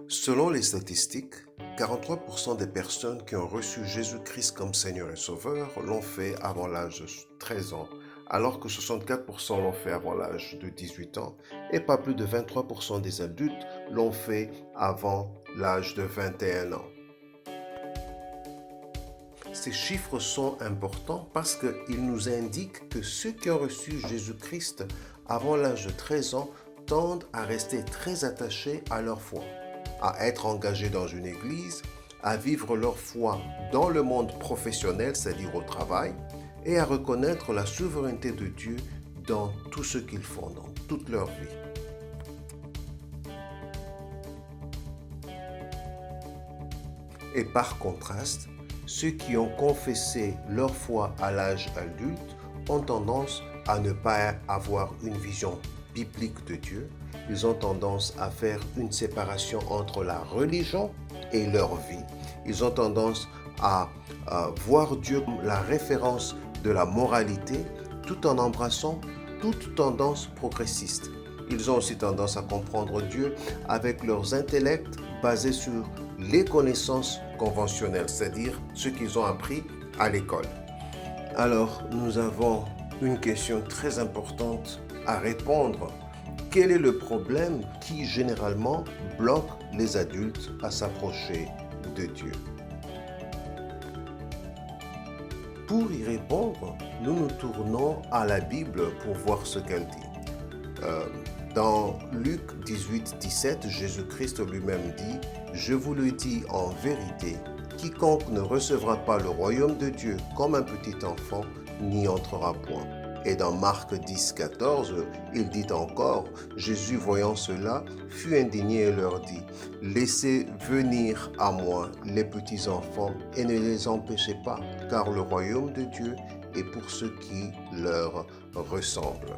Selon les statistiques, 43% des personnes qui ont reçu Jésus-Christ comme Seigneur et Sauveur l'ont fait avant l'âge de 13 ans, alors que 64% l'ont fait avant l'âge de 18 ans et pas plus de 23% des adultes l'ont fait avant l'âge de 21 ans. Ces chiffres sont importants parce qu'ils nous indiquent que ceux qui ont reçu Jésus-Christ avant l'âge de 13 ans tendent à rester très attachés à leur foi, à être engagés dans une église, à vivre leur foi dans le monde professionnel, c'est-à-dire au travail, et à reconnaître la souveraineté de Dieu dans tout ce qu'ils font, dans toute leur vie. Et par contraste, ceux qui ont confessé leur foi à l'âge adulte ont tendance à ne pas avoir une vision biblique de Dieu. Ils ont tendance à faire une séparation entre la religion et leur vie. Ils ont tendance à voir Dieu comme la référence de la moralité tout en embrassant toute tendance progressiste. Ils ont aussi tendance à comprendre Dieu avec leurs intellects basés sur les connaissances conventionnelles, c'est-à-dire ce qu'ils ont appris à l'école. Alors, nous avons une question très importante à répondre. Quel est le problème qui généralement bloque les adultes à s'approcher de Dieu? Pour y répondre, nous nous tournons à la Bible pour voir ce qu'elle dit. Dans Luc 18-17, Jésus-Christ lui-même dit « Je vous le dis en vérité, quiconque ne recevra pas le royaume de Dieu comme un petit enfant n'y entrera point. » Et dans Marc 10-14, il dit encore « Jésus, voyant cela, fut indigné et leur dit « Laissez venir à moi les petits enfants et ne les empêchez pas, car le royaume de Dieu est pour ceux qui leur ressemblent. »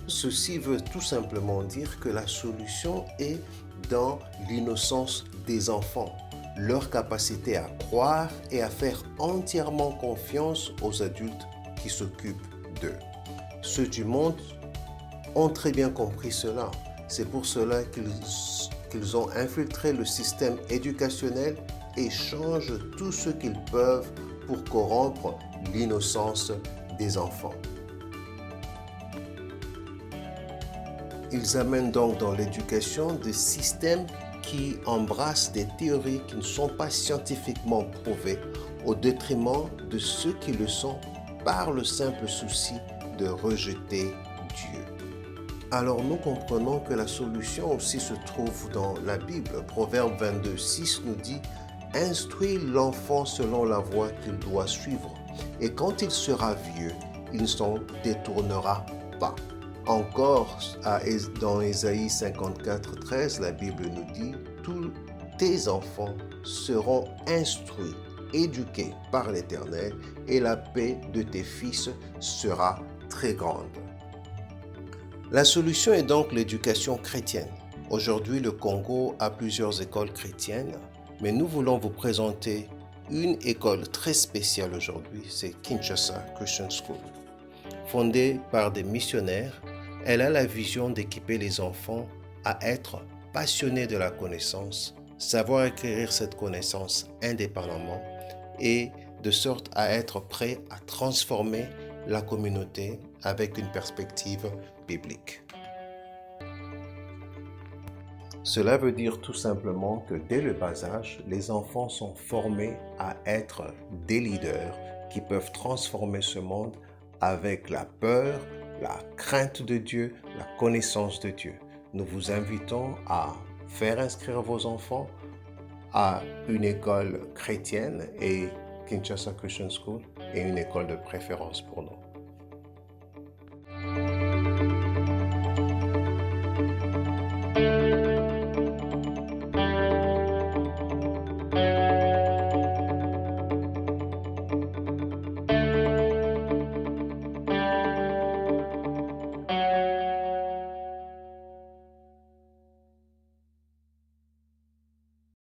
Ceci veut tout simplement dire que la solution est dans l'innocence des enfants, leur capacité à croire et à faire entièrement confiance aux adultes qui s'occupent d'eux. Ceux du monde ont très bien compris cela. C'est pour cela qu'ils ont infiltré le système éducationnel et changent tout ce qu'ils peuvent pour corrompre l'innocence des enfants. Ils amènent donc dans l'éducation des systèmes qui embrassent des théories qui ne sont pas scientifiquement prouvées au détriment de ceux qui le sont par le simple souci de rejeter Dieu. Alors nous comprenons que la solution aussi se trouve dans la Bible. Proverbe 22:6 nous dit « Instruis l'enfant selon la voie qu'il doit suivre, et quand il sera vieux, il ne s'en détournera pas. » Encore, dans Ésaïe 54:13, la Bible nous dit « Tous tes enfants seront instruits, éduqués par l'Éternel, et la paix de tes fils sera très grande. » La solution est donc l'éducation chrétienne. Aujourd'hui, le Congo a plusieurs écoles chrétiennes, mais nous voulons vous présenter une école très spéciale aujourd'hui, c'est Kinshasa Christian School. Fondée par des missionnaires, elle a la vision d'équiper les enfants à être passionnés de la connaissance, savoir acquérir cette connaissance indépendamment et de sorte à être prêts à transformer la communauté avec une perspective biblique. Cela veut dire tout simplement que dès le bas âge, les enfants sont formés à être des leaders qui peuvent transformer ce monde avec la peur, la crainte de Dieu, la connaissance de Dieu. Nous vous invitons à faire inscrire vos enfants à une école chrétienne et Kinshasa Christian School est une école de préférence pour nous.